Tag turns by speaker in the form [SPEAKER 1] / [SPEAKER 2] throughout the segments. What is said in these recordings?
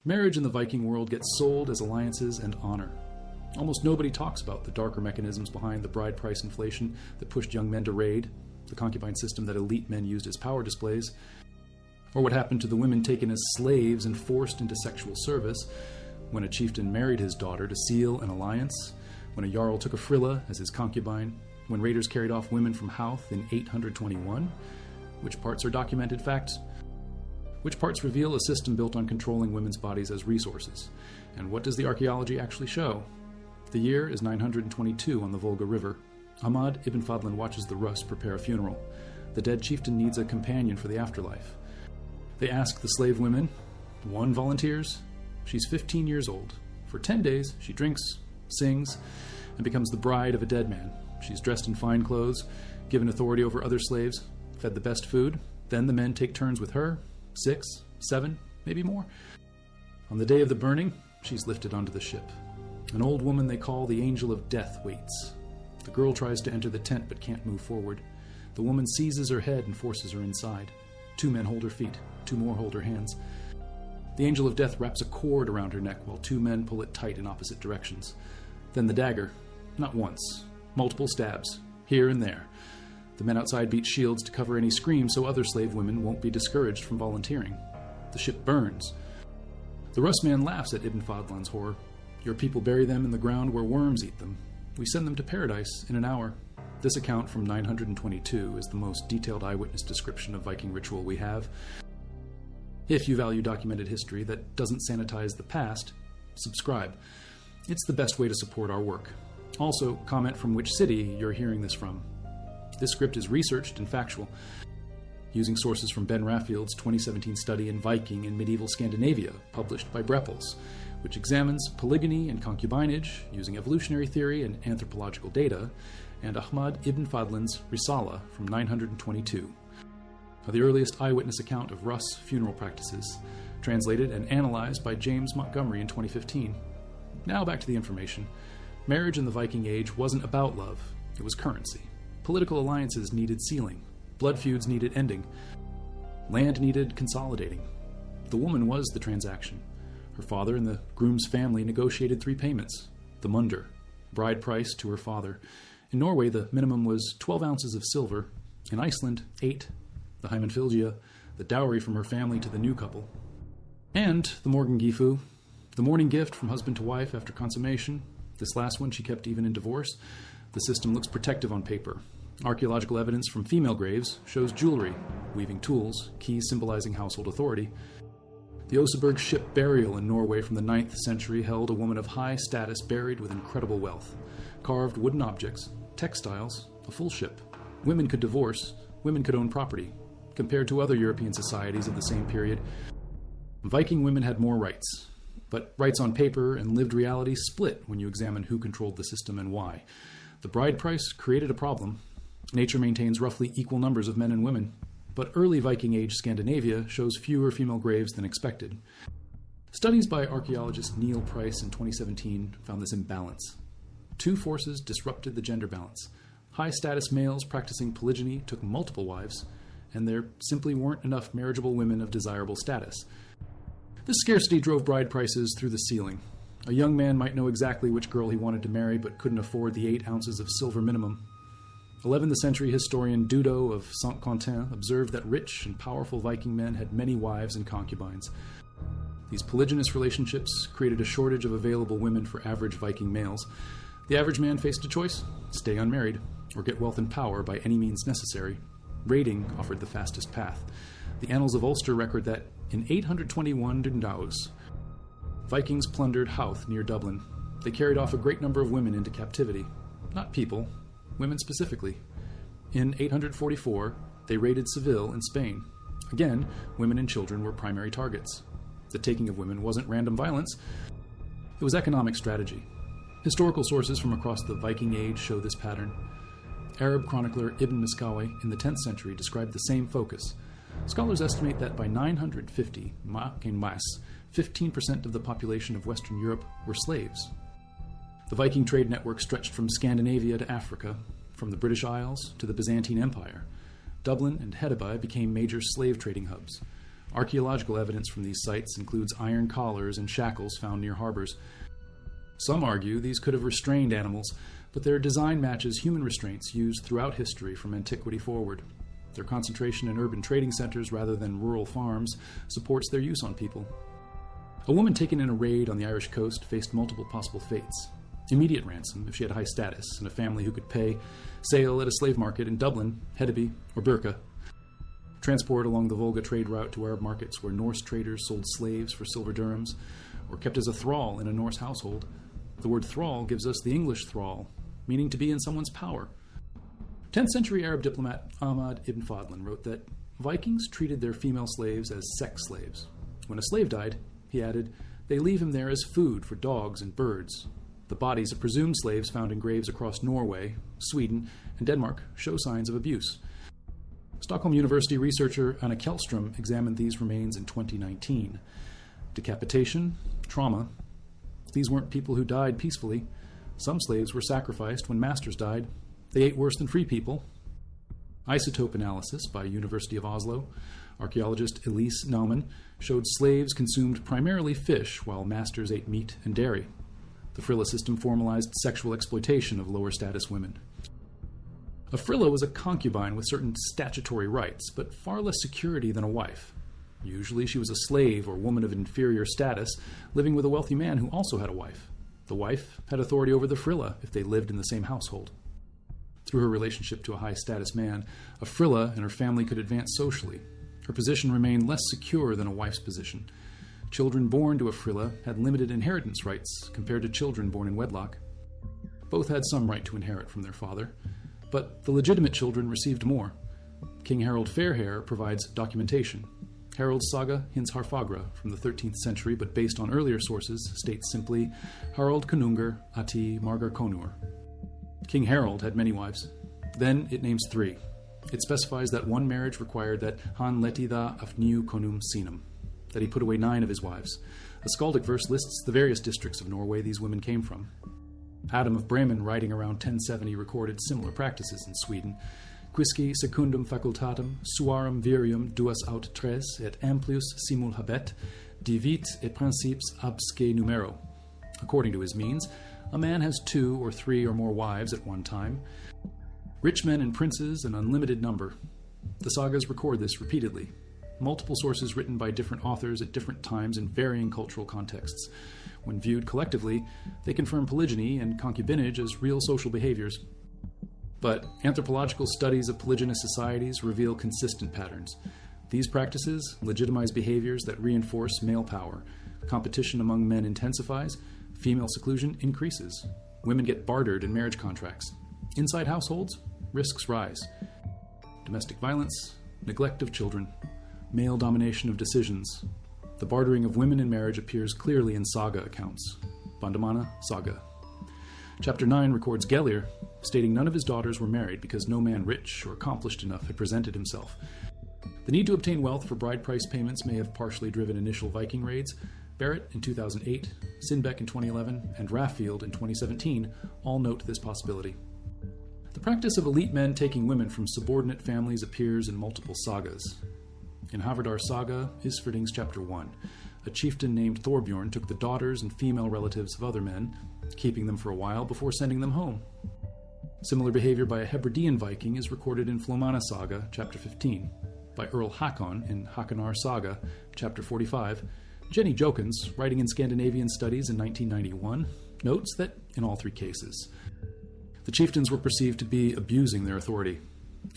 [SPEAKER 1] Marriage in the Viking world gets sold as alliances and honor. Almost nobody talks about the darker mechanisms behind the bride price inflation that pushed young men to raid, the concubine system that elite men used as power displays, or what happened to the women taken as slaves and forced into sexual service when a chieftain married his daughter to seal an alliance, when a jarl took a frilla as his concubine, when raiders carried off women from Houth in 821. Which parts are documented facts? Which parts reveal a system built on controlling women's bodies as resources? And what does the archaeology actually show? The year is 922 on the Volga River. Ahmad ibn Fadlan watches the Rus prepare a funeral. The dead chieftain needs a companion for the afterlife. They ask the slave women. One volunteers. She's 15 years old. For 10 days, she drinks, sings, and becomes the bride of a dead man. She's dressed in fine clothes, given authority over other slaves, fed the best food. Then the men take turns with her, 6, 7, maybe more. On the day of the burning, she's lifted onto the ship. An old woman they call the Angel of Death waits. The girl tries to enter the tent but can't move forward. The woman seizes her head and forces her inside. 2 men hold her feet, 2 more hold her hands. The Angel of Death wraps a cord around her neck while 2 men pull it tight in opposite directions. Then the dagger, not once, multiple stabs, here and there. The men outside beat shields to cover any screams so other slave women won't be discouraged from volunteering. The ship burns. The Rus man laughs at Ibn Fadlan's horror. Your people bury them in the ground where worms eat them. We send them to paradise in an hour. This account from 922 is the most detailed eyewitness description of Viking ritual we have. If you value documented history that doesn't sanitize the past, subscribe. It's the best way to support our work. Also, comment from which city you're hearing this from. This script is researched and factual, using sources from Ben Raffield's 2017 study in Viking in medieval Scandinavia, published by Breppels, which examines polygyny and concubinage using evolutionary theory and anthropological data, and Ahmad ibn Fadlan's Risala from 922, the earliest eyewitness account of Rus funeral practices, translated and analyzed by James Montgomery in 2015. Now back to the information. Marriage in the Viking Age wasn't about love, it was currency. Political alliances needed sealing. Blood feuds needed ending. Land needed consolidating. The woman was the transaction. Her father and the groom's family negotiated 3 payments. The munder, bride price to her father. In Norway, the minimum was 12 ounces of silver. In Iceland, 8. The hymenfylgia, the dowry from her family to the new couple. And the morgengifu, the mourning gift from husband to wife after consummation. This last one she kept even in divorce. The system looks protective on paper. Archaeological evidence from female graves shows jewelry, weaving tools, keys symbolizing household authority. The Oseberg ship burial in Norway from the 9th century held a woman of high status buried with incredible wealth. Carved wooden objects, textiles, a full ship. Women could divorce, women could own property. Compared to other European societies of the same period, Viking women had more rights. But rights on paper and lived reality split when you examine who controlled the system and why. The bride price created a problem. Nature maintains roughly equal numbers of men and women, but early Viking Age Scandinavia shows fewer female graves than expected. Studies by archaeologist Neil Price in 2017 found this imbalance. 2 forces disrupted the gender balance. High-status males practicing polygyny took multiple wives, and there simply weren't enough marriageable women of desirable status. This scarcity drove bride prices through the ceiling. A young man might know exactly which girl he wanted to marry, but couldn't afford the 8 ounces of silver minimum. 11th century historian Dudo of Saint-Quentin observed that rich and powerful Viking men had many wives and concubines. These polygynous relationships created a shortage of available women for average Viking males. The average man faced a choice: stay unmarried, or get wealth and power by any means necessary. Raiding offered the fastest path. The Annals of Ulster record that in 821 Dundaus, Vikings plundered Houth near Dublin. They carried off a great number of women into captivity. Not people, women specifically. In 844, they raided Seville in Spain. Again, women and children were primary targets. The taking of women wasn't random violence, it was economic strategy. Historical sources from across the Viking Age show this pattern. Arab chronicler Ibn Miskawayh in the 10th century described the same focus. Scholars estimate that by 950, 15% of the population of Western Europe were slaves. The Viking trade network stretched from Scandinavia to Africa, from the British Isles to the Byzantine Empire. Dublin and Hedeby became major slave trading hubs. Archaeological evidence from these sites includes iron collars and shackles found near harbors. Some argue these could have restrained animals, but their design matches human restraints used throughout history from antiquity forward. Their concentration in urban trading centers rather than rural farms supports their use on people. A woman taken in a raid on the Irish coast faced multiple possible fates. Immediate ransom if she had high status and a family who could pay, sale at a slave market in Dublin, Hedeby, or Birka. Transport along the Volga trade route to Arab markets where Norse traders sold slaves for silver dirhams, or kept as a thrall in a Norse household. The word thrall gives us the English thrall, meaning to be in someone's power. 10th century Arab diplomat Ahmad ibn Fadlan wrote that Vikings treated their female slaves as sex slaves. When a slave died, he added, they leave him there as food for dogs and birds. The bodies of presumed slaves found in graves across Norway, Sweden, and Denmark show signs of abuse. Stockholm University researcher Anna Kjellström examined these remains in 2019. Decapitation, trauma. These weren't people who died peacefully. Some slaves were sacrificed when masters died. They ate worse than free people. Isotope analysis by University of Oslo. Archaeologist Elise Naumann showed slaves consumed primarily fish while masters ate meat and dairy. The Frilla system formalized sexual exploitation of lower status women. A Frilla was a concubine with certain statutory rights, but far less security than a wife. Usually she was a slave or woman of inferior status, living with a wealthy man who also had a wife. The wife had authority over the Frilla if they lived in the same household. Through her relationship to a high-status man, a Frilla and her family could advance socially. Her position remained less secure than a wife's position. Children born to a Frilla had limited inheritance rights compared to children born in wedlock. Both had some right to inherit from their father, but the legitimate children received more. King Harold Fairhair provides documentation. Harold's saga hints Harfagra from the 13th century, but based on earlier sources, states simply Harald Konungur ati Margar Konur. King Harold had many wives. Then it names 3. It specifies that one marriage required that han letida af new konum sinum, that he put away 9 of his wives. A skaldic verse lists the various districts of Norway these women came from. Adam of Bremen, writing around 1070, recorded similar practices in Sweden. Quisci secundum facultatem, suarum virium duas aut tres, et amplius simul habet, divit et principes absque numero. According to his means, a man has 2 or 3 or more wives at one time. Rich men and princes, an unlimited number. The sagas record this repeatedly. Multiple sources written by different authors at different times in varying cultural contexts. When viewed collectively, they confirm polygyny and concubinage as real social behaviors. But anthropological studies of polygynous societies reveal consistent patterns. These practices legitimize behaviors that reinforce male power. Competition among men intensifies, female seclusion increases. Women get bartered in marriage contracts. Inside households, risks rise. Domestic violence, neglect of children, male domination of decisions. The bartering of women in marriage appears clearly in saga accounts. Bandamana Saga. Chapter 9 records Gellir, stating none of his daughters were married because no man rich or accomplished enough had presented himself. The need to obtain wealth for bride price payments may have partially driven initial Viking raids. Barrett in 2008, Sinbeck in 2011, and Raffield in 2017 all note this possibility. The practice of elite men taking women from subordinate families appears in multiple sagas. In Havardar Saga, Isfredings Chapter 1, a chieftain named Thorbjorn took the daughters and female relatives of other men, keeping them for a while before sending them home. Similar behavior by a Hebridean Viking is recorded in Flomana Saga, Chapter 15. By Earl Hakon in Hakonar Saga, Chapter 45, Jenny Jokins, writing in Scandinavian Studies in 1991, notes that in all 3 cases, the chieftains were perceived to be abusing their authority.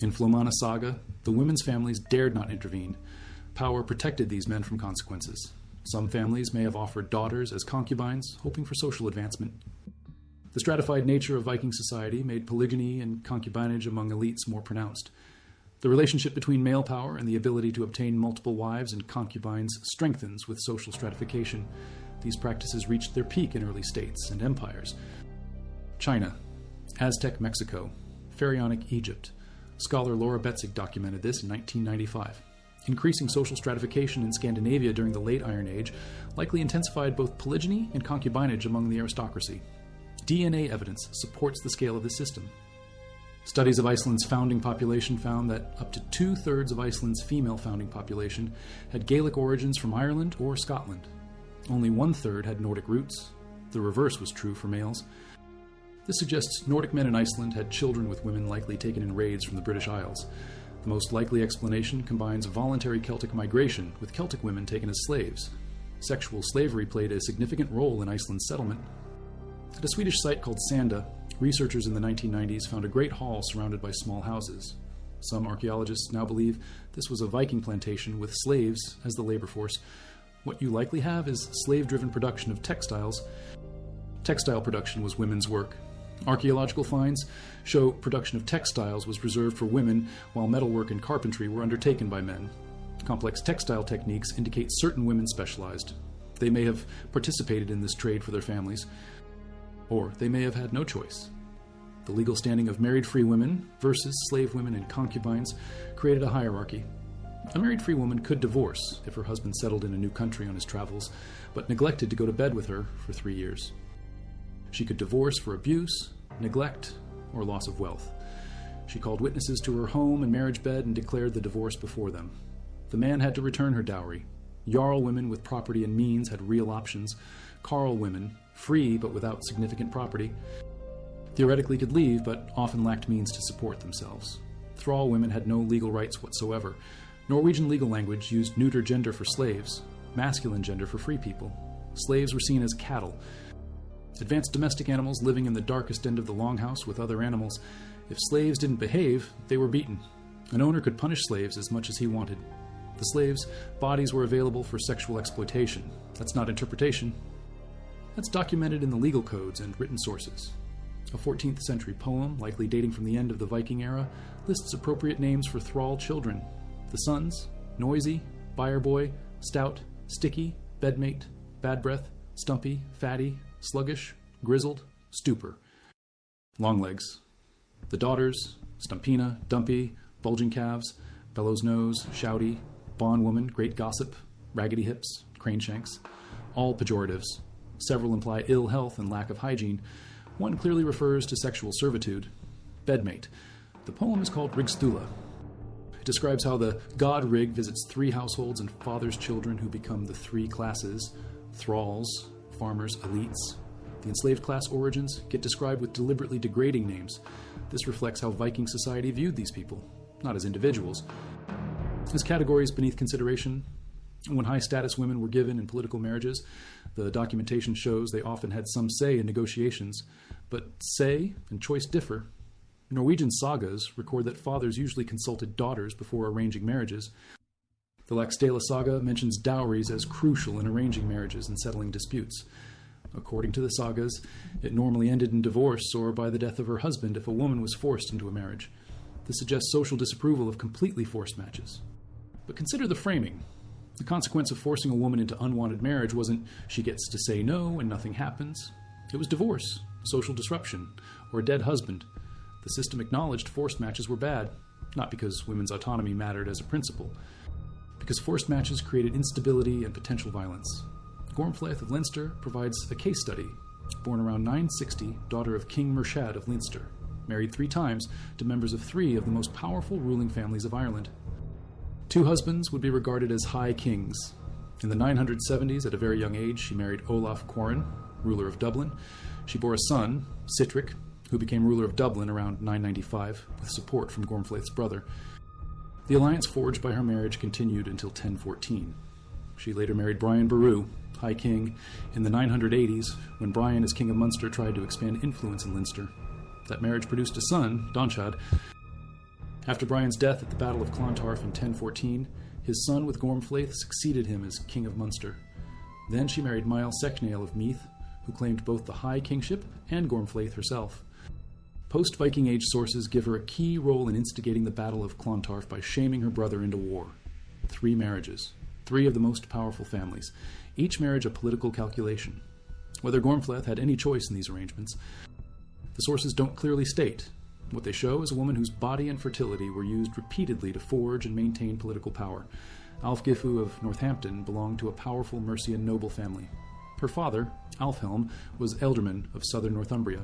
[SPEAKER 1] In Flomana Saga, the women's families dared not intervene. Power protected these men from consequences. Some families may have offered daughters as concubines, hoping for social advancement. The stratified nature of Viking society made polygyny and concubinage among elites more pronounced. The relationship between male power and the ability to obtain multiple wives and concubines strengthens with social stratification. These practices reached their peak in early states and empires. China, Aztec Mexico, Pharaonic Egypt. Scholar Laura Betzig documented this in 1995. Increasing social stratification in Scandinavia during the late Iron Age likely intensified both polygyny and concubinage among the aristocracy. DNA evidence supports the scale of this system. Studies of Iceland's founding population found that up to 2/3 of Iceland's female founding population had Gaelic origins from Ireland or Scotland. Only 1/3 had Nordic roots. The reverse was true for males. This suggests Nordic men in Iceland had children with women likely taken in raids from the British Isles. The most likely explanation combines voluntary Celtic migration with Celtic women taken as slaves. Sexual slavery played a significant role in Iceland's settlement. At a Swedish site called Sanda, researchers in the 1990s found a great hall surrounded by small houses. Some archaeologists now believe this was a Viking plantation with slaves as the labor force. What you likely have is slave-driven production of textiles. Textile production was women's work. Archaeological finds show production of textiles was reserved for women, while metalwork and carpentry were undertaken by men. Complex textile techniques indicate certain women specialized. They may have participated in this trade for their families, or they may have had no choice. The legal standing of married free women versus slave women and concubines created a hierarchy. A married free woman could divorce if her husband settled in a new country on his travels, but neglected to go to bed with her for 3 years. She could divorce for abuse, neglect, or loss of wealth. She called witnesses to her home and marriage bed and declared the divorce before them. The man had to return her dowry. Jarl women with property and means had real options. Carl women, free but without significant property, theoretically could leave but often lacked means to support themselves. Thrall women had no legal rights whatsoever. Norwegian legal language used neuter gender for slaves, masculine gender for free people. Slaves were seen as cattle. Advanced domestic animals living in the darkest end of the longhouse with other animals. If slaves didn't behave, they were beaten. An owner could punish slaves as much as he wanted. The slaves' bodies were available for sexual exploitation. That's not interpretation. That's documented in the legal codes and written sources. A 14th century poem, likely dating from the end of the Viking era, lists appropriate names for thrall children. The sons: Noisy, Bireboy, Stout, Sticky, Bedmate, Bad Breath, Stumpy, Fatty, Sluggish, Grizzled, Stupor. Longlegs. The daughters: Stumpina, Dumpy, Bulging Calves, Bellows Nose, Shouty, Bondwoman, Great Gossip, Raggedy Hips, Craneshanks. All pejoratives. Several imply ill health and lack of hygiene. One clearly refers to sexual servitude. Bedmate. The poem is called Rigstula. It describes how the god Rig visits 3 households and fathers children who become the 3 classes: thralls, farmers, elites. The enslaved class origins get described with deliberately degrading names. This reflects how Viking society viewed these people, not as individuals, as categories beneath consideration. When high-status women were given in political marriages, the documentation shows they often had some say in negotiations, but say and choice differ. Norwegian sagas record that fathers usually consulted daughters before arranging marriages. The Laxdæla saga mentions dowries as crucial in arranging marriages and settling disputes. According to the sagas, it normally ended in divorce or by the death of her husband if a woman was forced into a marriage. This suggests social disapproval of completely forced matches. But consider the framing. The consequence of forcing a woman into unwanted marriage wasn't she gets to say no and nothing happens. It was divorce, social disruption, or a dead husband. The system acknowledged forced matches were bad, not because women's autonomy mattered as a principle, because forced matches created instability and potential violence. Gormflaith of Leinster provides a case study. Born around 960, daughter of King Murshad of Leinster, married 3 times to members of 3 of the most powerful ruling families of Ireland. 2 husbands would be regarded as high kings. In the 970s, at a very young age, she married Olaf Quarren, ruler of Dublin. She bore a son, Sitrick, who became ruler of Dublin around 995, with support from Gormflaith's brother. The alliance forged by her marriage continued until 1014. She later married Brian Boru, High King, in the 980s, when Brian, as King of Munster, tried to expand influence in Leinster. That marriage produced a son, Donchad. After Brian's death at the Battle of Clontarf in 1014, his son with Gormflaith succeeded him as King of Munster. Then she married Mael Secnail of Meath, who claimed both the High Kingship and Gormflaith herself. Post-Viking Age sources give her a key role in instigating the Battle of Clontarf by shaming her brother into war. 3 marriages, 3 of the most powerful families, each marriage a political calculation. Whether Gormflaith had any choice in these arrangements, the sources don't clearly state. What they show is a woman whose body and fertility were used repeatedly to forge and maintain political power. Alfgifu of Northampton belonged to a powerful Mercian noble family. Her father, Alfhelm, was ealdorman of southern Northumbria.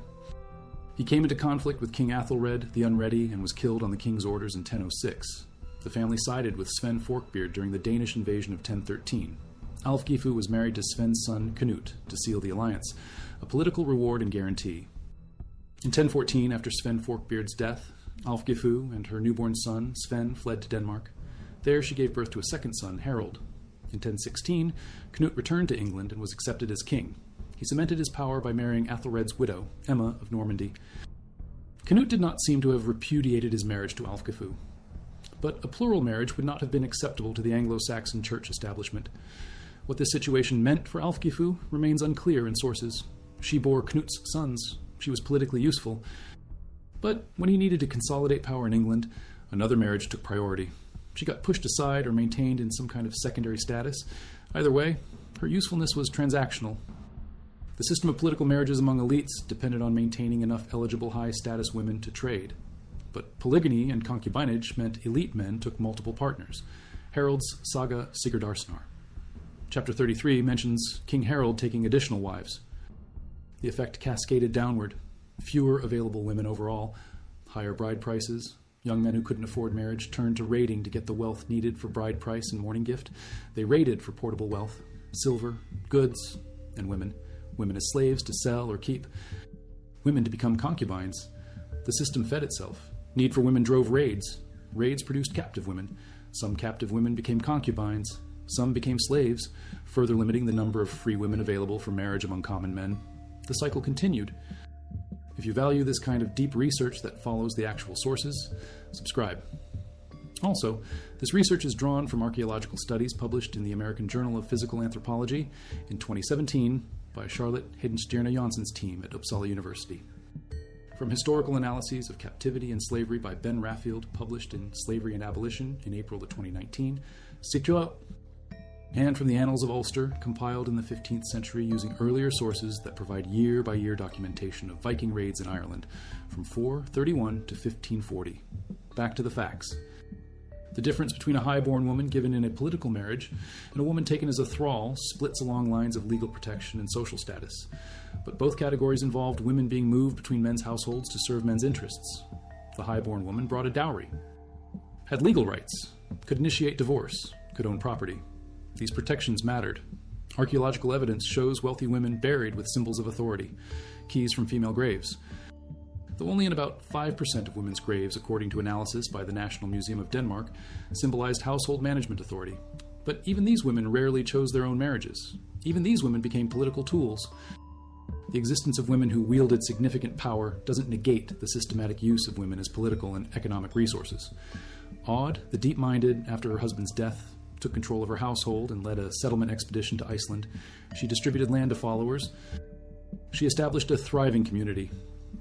[SPEAKER 1] He came into conflict with King Athelred the Unready and was killed on the king's orders in 1006. The family sided with Sven Forkbeard during the Danish invasion of 1013. Alfgifu was married to Sven's son Canute to seal the alliance, a political reward and guarantee. In 1014, after Sven Forkbeard's death, Alfgifu and her newborn son Sven fled to Denmark. There she gave birth to a second son, Harold. In 1016, Canute returned to England and was accepted as king. He cemented his power by marrying Athelred's widow, Emma of Normandy. Canute did not seem to have repudiated his marriage to Alfgifu, but a plural marriage would not have been acceptable to the Anglo-Saxon church establishment. What this situation meant for Alfgifu remains unclear in sources. She bore Canute's sons. She was politically useful. But when he needed to consolidate power in England, another marriage took priority. She got pushed aside or maintained in some kind of secondary status. Either way, her usefulness was transactional. The system of political marriages among elites depended on maintaining enough eligible high-status women to trade. But polygamy and concubinage meant elite men took multiple partners. Harold's Saga Sigurdarsnar. Chapter 33 mentions King Harold taking additional wives. The effect cascaded downward. Fewer available women overall, higher bride prices. Young men who couldn't afford marriage turned to raiding to get the wealth needed for bride price and mourning gift. They raided for portable wealth, silver, goods, and women. Women as slaves to sell or keep. Women to become concubines. The system fed itself. Need for women drove raids. Raids produced captive women. Some captive women became concubines. Some became slaves, further limiting the number of free women available for marriage among common men. The cycle continued. If you value this kind of deep research that follows the actual sources, subscribe. Also, this research is drawn from archaeological studies published in the American Journal of Physical Anthropology in 2017 by Charlotte Hedenstierna Jansson's team at Uppsala University. From historical analyses of captivity and slavery by Ben Raffield, published in Slavery and Abolition in April of 2019, and from the Annals of Ulster, compiled in the 15th century using earlier sources that provide year-by-year documentation of Viking raids in Ireland from 431 to 1540. Back to the facts. The difference between a high-born woman given in a political marriage and a woman taken as a thrall splits along lines of legal protection and social status. But both categories involved women being moved between men's households to serve men's interests. The high-born woman brought a dowry, had legal rights, could initiate divorce, could own property. These protections mattered. Archaeological evidence shows wealthy women buried with symbols of authority, keys from female graves. Though only in about 5% of women's graves, according to analysis by the National Museum of Denmark, symbolized household management authority. But even these women rarely chose their own marriages. Even these women became political tools. The existence of women who wielded significant power doesn't negate the systematic use of women as political and economic resources. Aud, the deep-minded, after her husband's death, took control of her household and led a settlement expedition to Iceland. She distributed land to followers. She established a thriving community.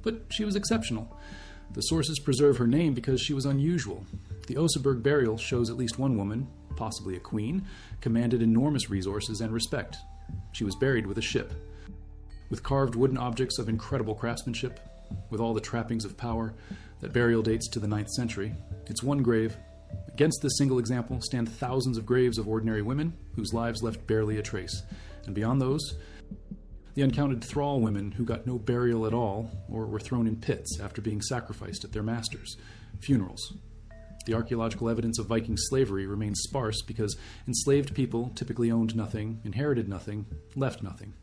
[SPEAKER 1] But she was exceptional. The sources preserve her name because she was unusual. The Oseberg burial shows at least one woman, possibly a queen, commanded enormous resources and respect. She was buried with a ship. With carved wooden objects of incredible craftsmanship, with all the trappings of power, that burial dates to the 9th century. It's one grave. Against this single example stand thousands of graves of ordinary women whose lives left barely a trace. And beyond those, the uncounted thrall women who got no burial at all or were thrown in pits after being sacrificed at their masters' funerals. The archaeological evidence of Viking slavery remains sparse because enslaved people typically owned nothing, inherited nothing, left nothing.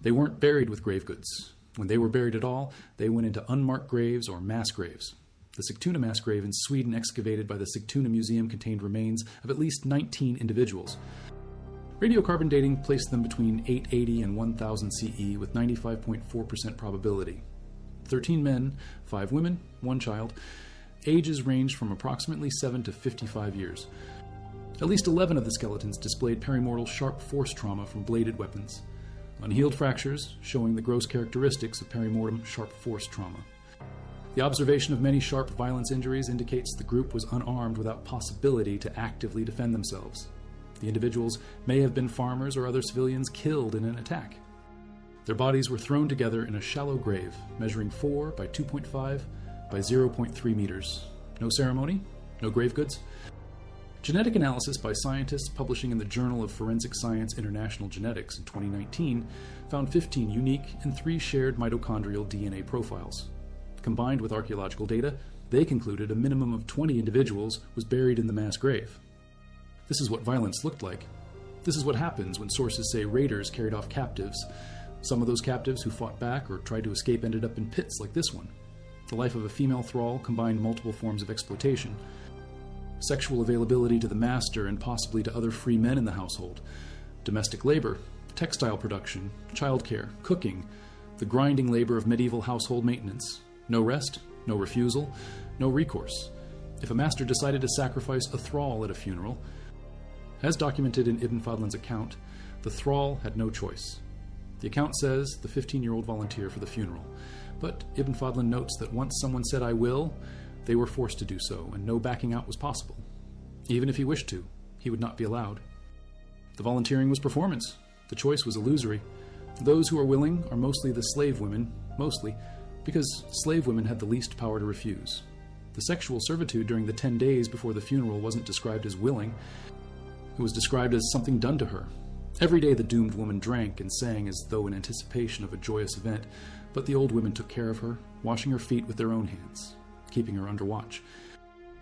[SPEAKER 1] They weren't buried with grave goods. When they were buried at all, they went into unmarked graves or mass graves. The Sigtuna mass grave in Sweden excavated by the Sigtuna Museum contained remains of at least 19 individuals. Radiocarbon dating placed them between 880 and 1000 CE with 95.4% probability. 13 men, 5 women, 1 child. Ages ranged from approximately 7 to 55 years. At least 11 of the skeletons displayed perimortal sharp force trauma from bladed weapons. Unhealed fractures, showing the gross characteristics of perimortem sharp force trauma. The observation of many sharp violence injuries indicates the group was unarmed without possibility to actively defend themselves. The individuals may have been farmers or other civilians killed in an attack. Their bodies were thrown together in a shallow grave, measuring 4 by 2.5 by 0.3 meters. No ceremony, no grave goods. Genetic analysis by scientists publishing in the Journal of Forensic Science International Genetics in 2019 found 15 unique and 3 shared mitochondrial DNA profiles. Combined with archaeological data, they concluded a minimum of 20 individuals was buried in the mass grave. This is what violence looked like. This is what happens when sources say raiders carried off captives. Some of those captives who fought back or tried to escape ended up in pits like this one. The life of a female thrall combined multiple forms of exploitation. Sexual availability to the master and possibly to other free men in the household. Domestic labor, textile production, childcare, cooking, the grinding labor of medieval household maintenance. No rest, no refusal, no recourse. If a master decided to sacrifice a thrall at a funeral, as documented in Ibn Fadlan's account, the thrall had no choice. The account says the 15-year-old volunteer for the funeral, but Ibn Fadlan notes that once someone said, "I will," they were forced to do so, and no backing out was possible. Even if he wished to, he would not be allowed. The volunteering was performance. The choice was illusory. Those who are willing are mostly the slave women, mostly, because slave women had the least power to refuse. The sexual servitude during the 10 days before the funeral wasn't described as willing. It was described as something done to her. Every day the doomed woman drank and sang as though in anticipation of a joyous event, but the old women took care of her, washing her feet with their own hands, keeping her under watch.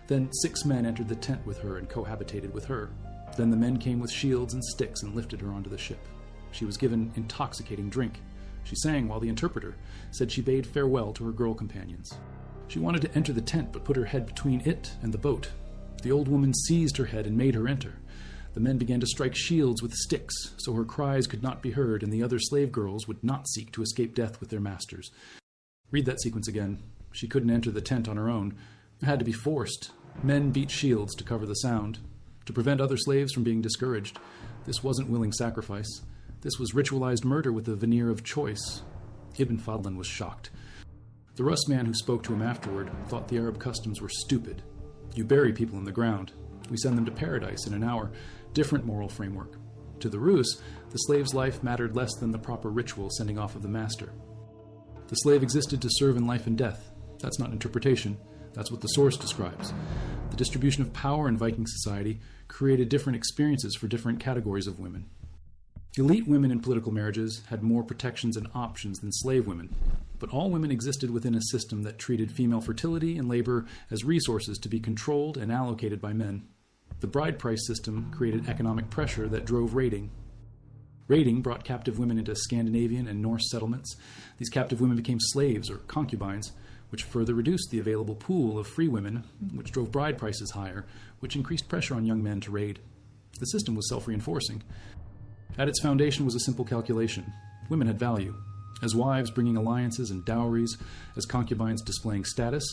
[SPEAKER 1] Then 6 men entered the tent with her and cohabitated with her. Then the men came with shields and sticks and lifted her onto the ship. She was given intoxicating drink. She sang while the interpreter said she bade farewell to her girl companions. She wanted to enter the tent but put her head between it and the boat. The old woman seized her head and made her enter. The men began to strike shields with sticks so her cries could not be heard and the other slave girls would not seek to escape death with their masters. Read that sequence again. She couldn't enter the tent on her own. It had to be forced. Men beat shields to cover the sound, to prevent other slaves from being discouraged. This wasn't willing sacrifice. This was ritualized murder with a veneer of choice. Ibn Fadlan was shocked. The Rus man who spoke to him afterward thought the Arab customs were stupid. You bury people in the ground. We send them to paradise in an hour. Different moral framework. To the Rus, the slave's life mattered less than the proper ritual sending off of the master. The slave existed to serve in life and death. That's not interpretation. That's what the source describes. The distribution of power in Viking society created different experiences for different categories of women. Elite women in political marriages had more protections and options than slave women, but all women existed within a system that treated female fertility and labor as resources to be controlled and allocated by men. The bride price system created economic pressure that drove raiding. Raiding brought captive women into Scandinavian and Norse settlements. These captive women became slaves or concubines, which further reduced the available pool of free women, which drove bride prices higher, which increased pressure on young men to raid. The system was self-reinforcing. At its foundation was a simple calculation. Women had value. As wives bringing alliances and dowries, as concubines displaying status,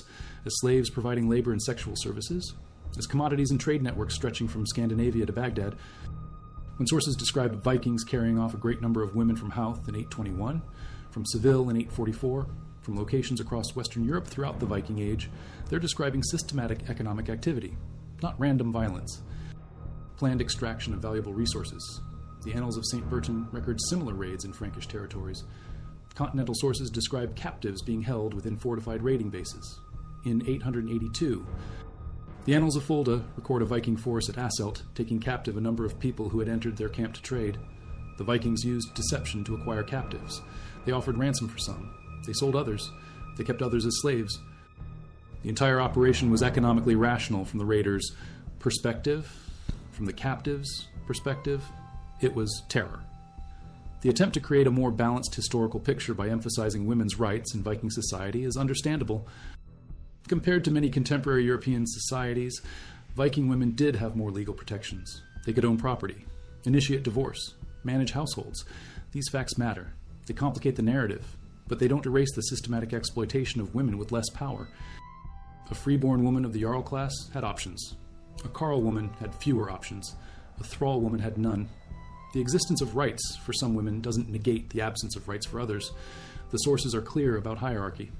[SPEAKER 1] as slaves providing labor and sexual services, as commodities and trade networks stretching from Scandinavia to Baghdad. When sources describe Vikings carrying off a great number of women from Houth in 821, from Seville in 844, from locations across Western Europe throughout the Viking Age, they're describing systematic economic activity, not random violence. Planned extraction of valuable resources. The Annals of St. Bertin record similar raids in Frankish territories. Continental sources describe captives being held within fortified raiding bases. In 882, the Annals of Fulda record a Viking force at Asselt taking captive a number of people who had entered their camp to trade. The Vikings used deception to acquire captives. They offered ransom for some. They sold others. They kept others as slaves. The entire operation was economically rational from the raiders' perspective, from the captives' perspective. It was terror. The attempt to create a more balanced historical picture by emphasizing women's rights in Viking society is understandable. Compared to many contemporary European societies, Viking women did have more legal protections. They could own property, initiate divorce, manage households. These facts matter. They complicate the narrative, but they don't erase the systematic exploitation of women with less power. A freeborn woman of the Jarl class had options. A Carl woman had fewer options. A thrall woman had none. The existence of rights for some women doesn't negate the absence of rights for others. The sources are clear about hierarchy.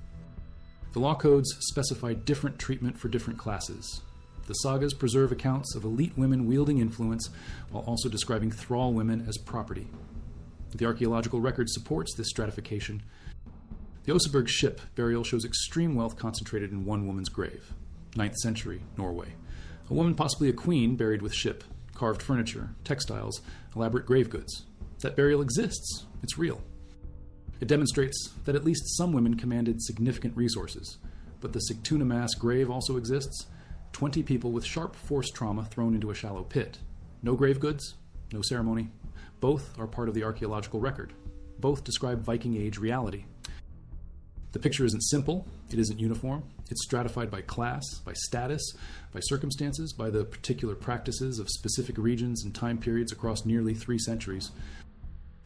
[SPEAKER 1] The law codes specify different treatment for different classes. The sagas preserve accounts of elite women wielding influence while also describing thrall women as property. The archaeological record supports this stratification. The Oseberg ship burial shows extreme wealth concentrated in one woman's grave. 9th century, Norway. A woman, possibly a queen, buried with ship, carved furniture, textiles, elaborate grave goods. That burial exists. It's real. It demonstrates that at least some women commanded significant resources, but the Sigtuna mass grave also exists. 20 people with sharp force trauma thrown into a shallow pit. No grave goods, no ceremony. Both are part of the archaeological record. Both describe Viking Age reality. The picture isn't simple, it isn't uniform, it's stratified by class, by status, by circumstances, by the particular practices of specific regions and time periods across nearly 3 centuries.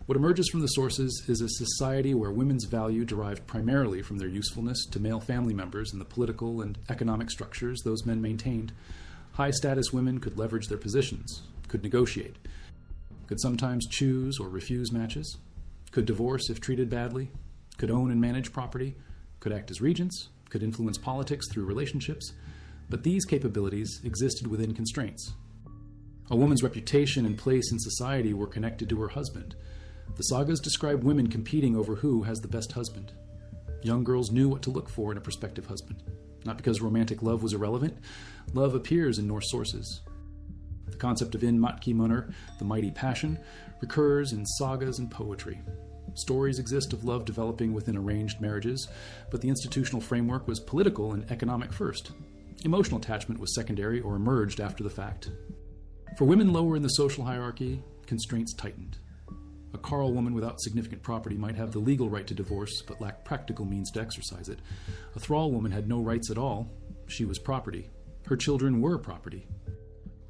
[SPEAKER 1] What emerges from the sources is a society where women's value derived primarily from their usefulness to male family members in the political and economic structures those men maintained. High-status women could leverage their positions, could negotiate, could sometimes choose or refuse matches, could divorce if treated badly, could own and manage property, could act as regents, could influence politics through relationships, but these capabilities existed within constraints. A woman's reputation and place in society were connected to her husband. The sagas describe women competing over who has the best husband. Young girls knew what to look for in a prospective husband. Not because romantic love was irrelevant, love appears in Norse sources. The concept of Matki Munner, the mighty passion, recurs in sagas and poetry. Stories exist of love developing within arranged marriages, but the institutional framework was political and economic first. Emotional attachment was secondary or emerged after the fact. For women lower in the social hierarchy, constraints tightened. A Carl woman without significant property might have the legal right to divorce, but lack practical means to exercise it. A thrall woman had no rights at all. She was property. Her children were property.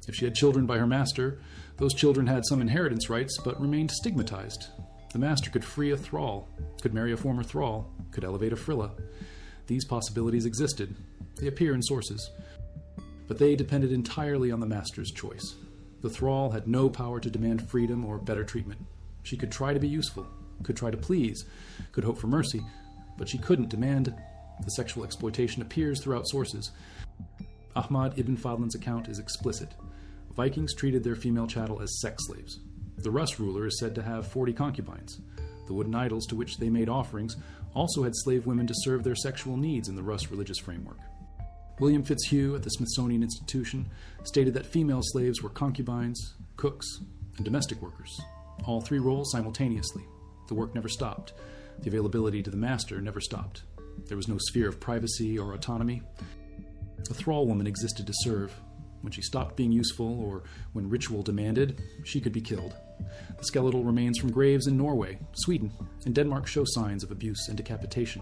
[SPEAKER 1] If she had children by her master, those children had some inheritance rights, but remained stigmatized. The master could free a thrall, could marry a former thrall, could elevate a frilla. These possibilities existed. They appear in sources. But they depended entirely on the master's choice. The thrall had no power to demand freedom or better treatment. She could try to be useful, could try to please, could hope for mercy, but she couldn't demand. The sexual exploitation appears throughout sources. Ahmad ibn Fadlan's account is explicit. Vikings treated their female chattel as sex slaves. The Rus ruler is said to have 40 concubines. The wooden idols to which they made offerings also had slave women to serve their sexual needs in the Rus religious framework. William Fitzhugh at the Smithsonian Institution stated that female slaves were concubines, cooks, and domestic workers. All 3 roles simultaneously. The work never stopped. The availability to the master never stopped. There was no sphere of privacy or autonomy. A thrall woman existed to serve. When she stopped being useful, or when ritual demanded, she could be killed. The skeletal remains from graves in Norway, Sweden, and Denmark show signs of abuse and decapitation.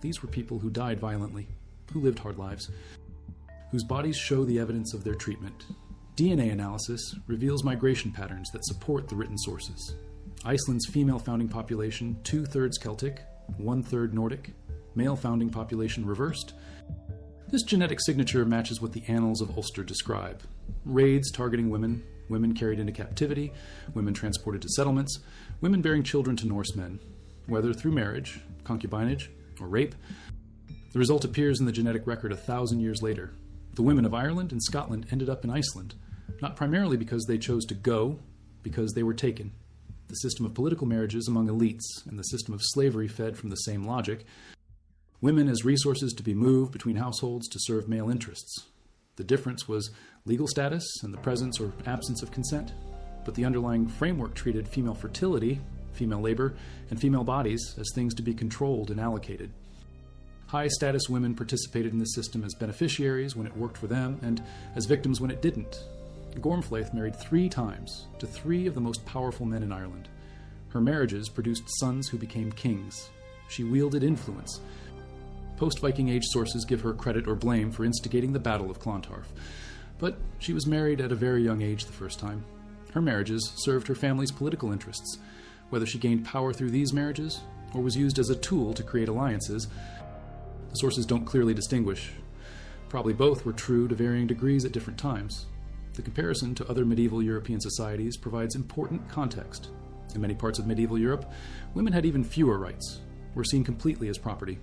[SPEAKER 1] These were people who died violently, who lived hard lives, whose bodies show the evidence of their treatment. DNA analysis reveals migration patterns that support the written sources. Iceland's female founding population, 2/3 Celtic, 1/3 Nordic, male founding population reversed. This genetic signature matches what the annals of Ulster describe. Raids targeting women, women carried into captivity, women transported to settlements, women bearing children to Norsemen, whether through marriage, concubinage, or rape. The result appears in the genetic record 1,000 years later. The women of Ireland and Scotland ended up in Iceland, not primarily because they chose to go, because they were taken. The system of political marriages among elites and the system of slavery fed from the same logic. Women as resources to be moved between households to serve male interests. The difference was legal status and the presence or absence of consent, but the underlying framework treated female fertility, female labor, and female bodies as things to be controlled and allocated. High-status women participated in the system as beneficiaries when it worked for them and as victims when it didn't. Gormflaith married 3 times to 3 of the most powerful men in Ireland. Her marriages produced sons who became kings. She wielded influence. Post-Viking Age sources give her credit or blame for instigating the Battle of Clontarf, but she was married at a very young age the first time. Her marriages served her family's political interests. Whether she gained power through these marriages or was used as a tool to create alliances, the sources don't clearly distinguish. Probably both were true to varying degrees at different times. The comparison to other medieval European societies provides important context. In many parts of medieval Europe, women had even fewer rights, were seen completely as property,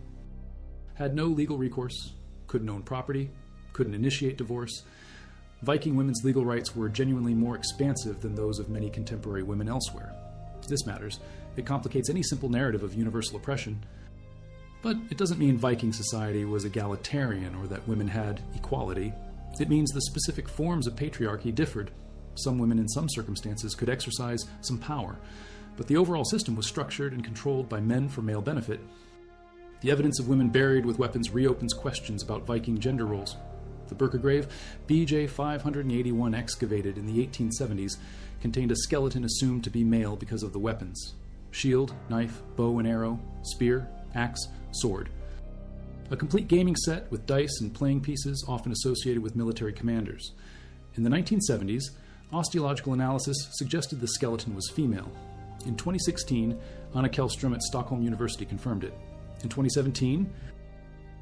[SPEAKER 1] had no legal recourse, couldn't own property, couldn't initiate divorce. Viking women's legal rights were genuinely more expansive than those of many contemporary women elsewhere. This matters. It complicates any simple narrative of universal oppression. But it doesn't mean Viking society was egalitarian or that women had equality. It means the specific forms of patriarchy differed. Some women in some circumstances could exercise some power. but the overall system was structured and controlled by men for male benefit. The evidence of women buried with weapons reopens questions about Viking gender roles. The Birka grave, BJ 581 excavated in the 1870s, contained a skeleton assumed to be male because of the weapons: shield, knife, bow and arrow, spear, axe, sword. A complete gaming set with dice and playing pieces often associated with military commanders. In the 1970s, osteological analysis suggested the skeleton was female. In 2016, Anna Kellström at Stockholm University confirmed it. In 2017,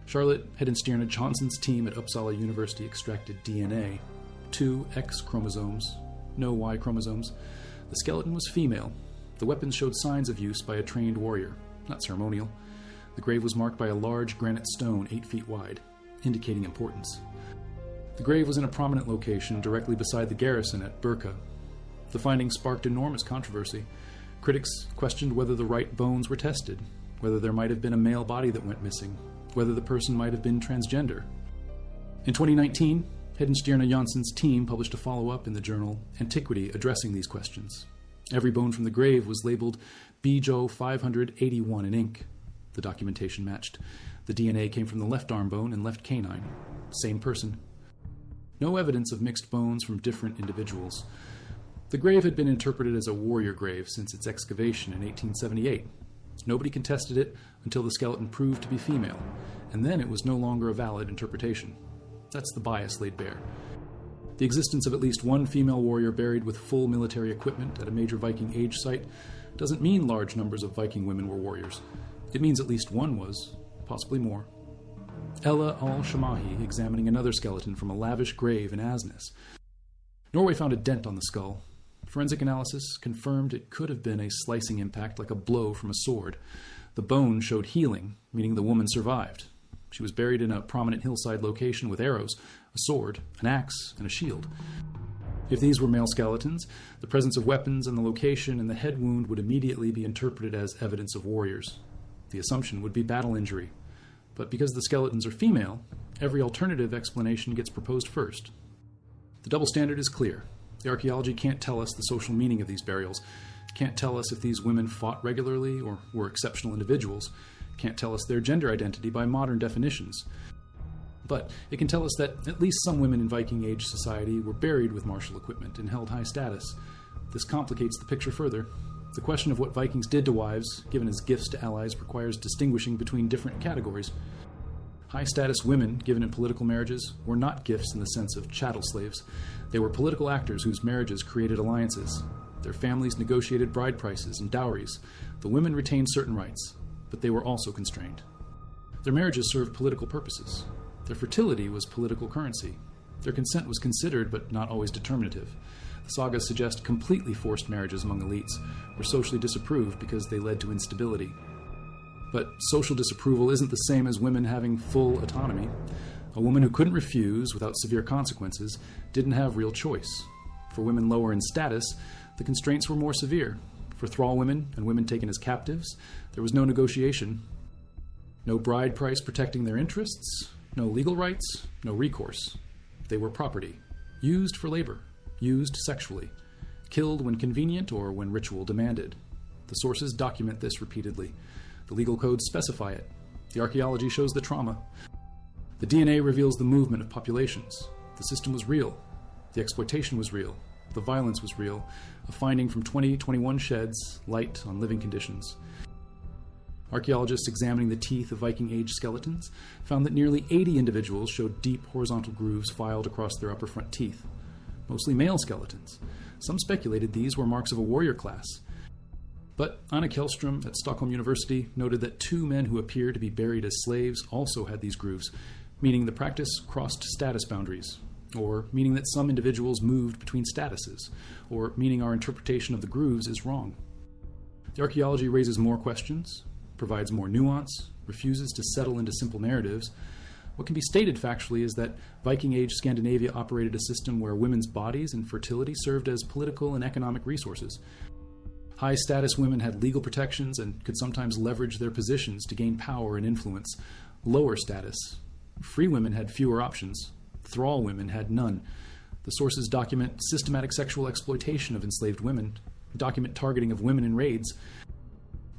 [SPEAKER 1] Charlotte Hedenstierna Johnson's team at Uppsala University extracted DNA, 2 X chromosomes, no Y chromosomes. The skeleton was female. The weapons showed signs of use by a trained warrior, not ceremonial. The grave was marked by a large granite stone 8 feet wide, indicating importance. The grave was in a prominent location directly beside the garrison at Birka. The findings sparked enormous controversy. Critics questioned whether the right bones were tested, whether there might have been a male body that went missing, whether the person might have been transgender. In 2019, Hedenstierna Jansson's team published a follow-up in the journal Antiquity addressing these questions. Every bone from the grave was labeled BJO 581 in ink. The documentation matched. The DNA came from the left arm bone and left canine. Same person. No evidence of mixed bones from different individuals. The grave had been interpreted as a warrior grave since its excavation in 1878. Nobody contested it until the skeleton proved to be female, and then it was no longer a valid interpretation. That's the bias laid bare. The existence of at least one female warrior buried with full military equipment at a major Viking age site doesn't mean large numbers of Viking women were warriors. It means at least one was, possibly more. Ella al-Shamahi examining another skeleton from a lavish grave in Asnæs. Norway found a dent on the skull. Forensic analysis confirmed it could have been a slicing impact like a blow from a sword. The bone showed healing, meaning the woman survived. She was buried in a prominent hillside location with arrows, a sword, an axe, and a shield. If these were male skeletons, the presence of weapons and the location and the head wound would immediately be interpreted as evidence of warriors. The assumption would be battle injury. But because the skeletons are female, every alternative explanation gets proposed first. The double standard is clear. The archaeology can't tell us the social meaning of these burials, can't tell us if these women fought regularly or were exceptional individuals, can't tell us their gender identity by modern definitions. But it can tell us that at least some women in Viking Age society were buried with martial equipment and held high status. This complicates the picture further. The question of what Vikings did to wives, given as gifts to allies, requires distinguishing between different categories. High-status women, given in political marriages, were not gifts in the sense of chattel slaves. They were political actors whose marriages created alliances. Their families negotiated bride prices and dowries. The women retained certain rights, but they were also constrained. Their marriages served political purposes. Their fertility was political currency. Their consent was considered, but not always determinative. The sagas suggest completely forced marriages among elites were socially disapproved because they led to instability. But social disapproval isn't the same as women having full autonomy. A woman who couldn't refuse without severe consequences didn't have real choice. For women lower in status, the constraints were more severe. For thrall women and women taken as captives, there was no negotiation. No bride price protecting their interests, no legal rights, no recourse. They were property, used for labor, used sexually, killed when convenient or when ritual demanded. The sources document this repeatedly. The legal codes specify it. The archaeology shows the trauma. The DNA reveals the movement of populations. The system was real. The exploitation was real. The violence was real. A finding from 2021 sheds light on living conditions. Archaeologists examining the teeth of Viking Age skeletons found that nearly 80 individuals showed deep horizontal grooves filed across their upper front teeth. Mostly male skeletons. Some speculated these were marks of a warrior class. But Anna Kellström at Stockholm University noted that 2 men who appeared to be buried as slaves also had these grooves, meaning the practice crossed status boundaries, or meaning that some individuals moved between statuses, or meaning our interpretation of the grooves is wrong. The archaeology raises more questions, provides more nuance, refuses to settle into simple narratives. What can be stated factually is that Viking Age Scandinavia operated a system where women's bodies and fertility served as political and economic resources. High-status women had legal protections and could sometimes leverage their positions to gain power and influence. Lower status, free women had fewer options. Thrall women had none. The sources document systematic sexual exploitation of enslaved women. Document targeting of women in raids.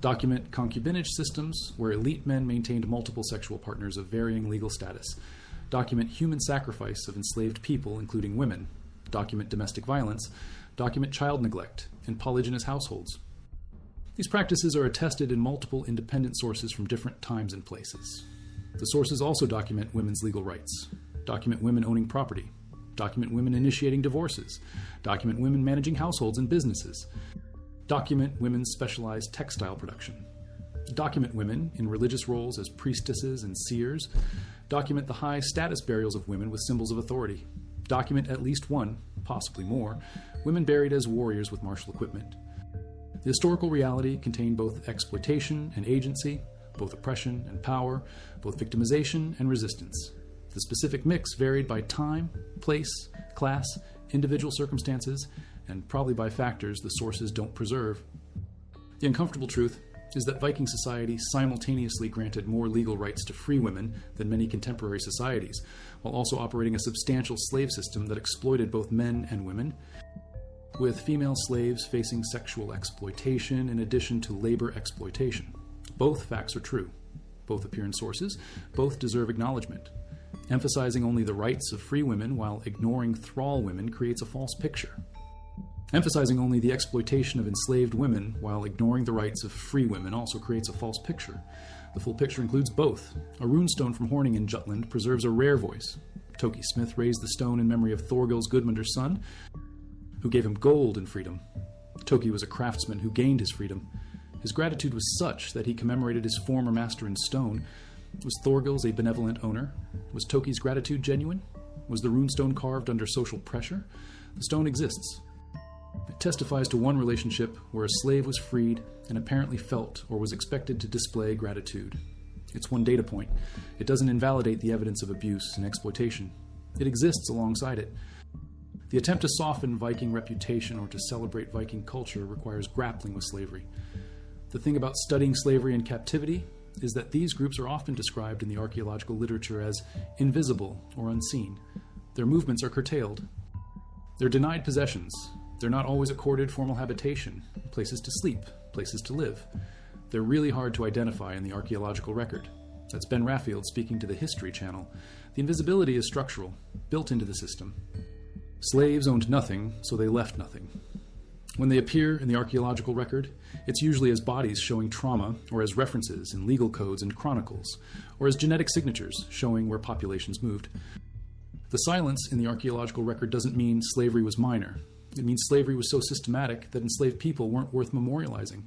[SPEAKER 1] Document concubinage systems where elite men maintained multiple sexual partners of varying legal status. Document human sacrifice of enslaved people, including women. Document domestic violence. Document child neglect in polygynous households. These practices are attested in multiple independent sources from different times and places. The sources also document women's legal rights. Document women owning property. Document women initiating divorces. Document women managing households and businesses. Document women's specialized textile production. Document women in religious roles as priestesses and seers. Document the high status burials of women with symbols of authority. Document at least one, possibly more, women buried as warriors with martial equipment. The historical reality contained both exploitation and agency, both oppression and power, both victimization and resistance. The specific mix varied by time, place, class, individual circumstances, and probably by factors the sources don't preserve. The uncomfortable truth is that Viking society simultaneously granted more legal rights to free women than many contemporary societies, while also operating a substantial slave system that exploited both men and women, with female slaves facing sexual exploitation in addition to labor exploitation. Both facts are true. Both appear in sources. Both deserve acknowledgement. Emphasizing only the rights of free women while ignoring thrall women creates a false picture. Emphasizing only the exploitation of enslaved women while ignoring the rights of free women also creates a false picture. The full picture includes both. A runestone from Horning in Jutland preserves a rare voice. Toki Smith raised the stone in memory of Thorgil's Gudmunder's son, who gave him gold and freedom. Toki was a craftsman who gained his freedom. His gratitude was such that he commemorated his former master in stone. Was Thorgil's a benevolent owner? Was Toki's gratitude genuine? Was the runestone carved under social pressure? The stone exists. It testifies to one relationship where a slave was freed and apparently felt or was expected to display gratitude. It's one data point. It doesn't invalidate the evidence of abuse and exploitation. It exists alongside it. The attempt to soften Viking reputation or to celebrate Viking culture requires grappling with slavery. The thing about studying slavery in captivity is that these groups are often described in the archaeological literature as invisible or unseen. Their movements are curtailed. They're denied possessions. They're not always accorded formal habitation, places to sleep, places to live. They're really hard to identify in the archaeological record. That's Ben Raffield speaking to the History Channel. The invisibility is structural, built into the system. Slaves owned nothing, so they left nothing. When they appear in the archaeological record, it's usually as bodies showing trauma, or as references in legal codes and chronicles, or as genetic signatures showing where populations moved. The silence in the archaeological record doesn't mean slavery was minor. It means slavery was so systematic that enslaved people weren't worth memorializing.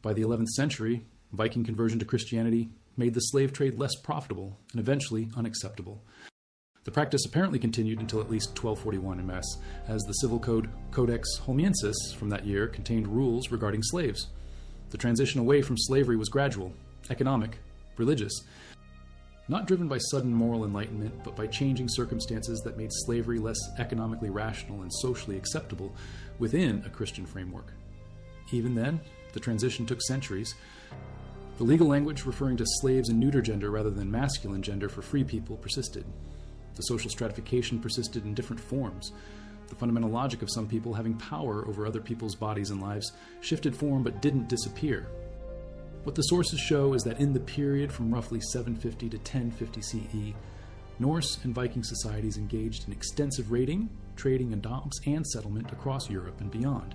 [SPEAKER 1] By the 11th century, Viking conversion to Christianity made the slave trade less profitable and eventually unacceptable. The practice apparently continued until at least 1241 in Metz, as the civil code Codex Holmiensis from that year contained rules regarding slaves. The transition away from slavery was gradual, economic, religious, not driven by sudden moral enlightenment, but by changing circumstances that made slavery less economically rational and socially acceptable within a Christian framework. Even then, the transition took centuries. The legal language referring to slaves in neuter gender rather than masculine gender for free people persisted. The social stratification persisted in different forms. The fundamental logic of some people having power over other people's bodies and lives shifted form but didn't disappear. What the sources show is that in the period from roughly 750 to 1050 CE, Norse and Viking societies engaged in extensive raiding, trading, and settlement across Europe and beyond.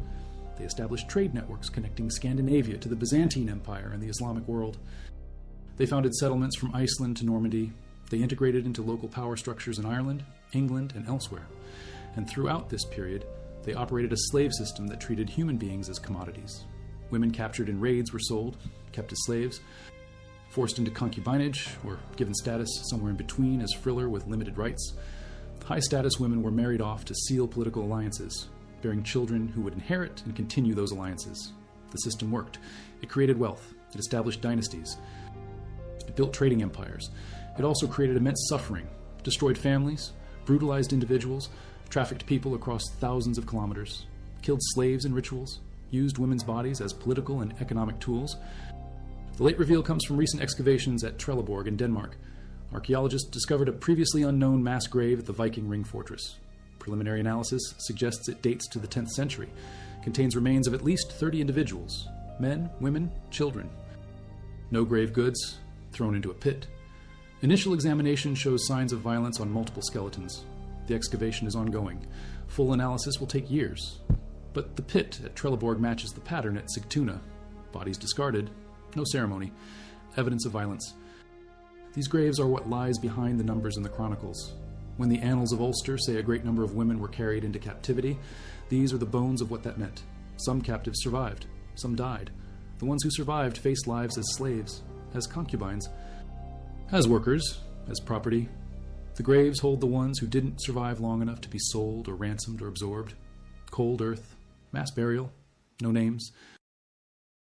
[SPEAKER 1] They established trade networks connecting Scandinavia to the Byzantine Empire and the Islamic world. They founded settlements from Iceland to Normandy. They integrated into local power structures in Ireland, England, and elsewhere. And throughout this period, they operated a slave system that treated human beings as commodities. Women captured in raids were sold, kept as slaves, forced into concubinage, or given status somewhere in between as friller with limited rights. High-status women were married off to seal political alliances, bearing children who would inherit and continue those alliances. The system worked. It created wealth. It established dynasties. It built trading empires. It also created immense suffering, destroyed families, brutalized individuals, trafficked people across thousands of kilometers, killed slaves in rituals, used women's bodies as political and economic tools. The late reveal comes from recent excavations at Trelleborg in Denmark. Archaeologists discovered a previously unknown mass grave at the Viking ring fortress. Preliminary analysis suggests it dates to the 10th century, contains remains of at least 30 individuals, men, women, children. No grave goods, thrown into a pit. Initial examination shows signs of violence on multiple skeletons. The excavation is ongoing. Full analysis will take years. But the pit at Trelleborg matches the pattern at Sigtuna. Bodies discarded, no ceremony, evidence of violence. These graves are what lies behind the numbers in the Chronicles. When the Annals of Ulster say a great number of women were carried into captivity, these are the bones of what that meant. Some captives survived, some died. The ones who survived faced lives as slaves, as concubines, as workers, as property. The graves hold the ones who didn't survive long enough to be sold or ransomed or absorbed. Cold earth, mass burial, no names,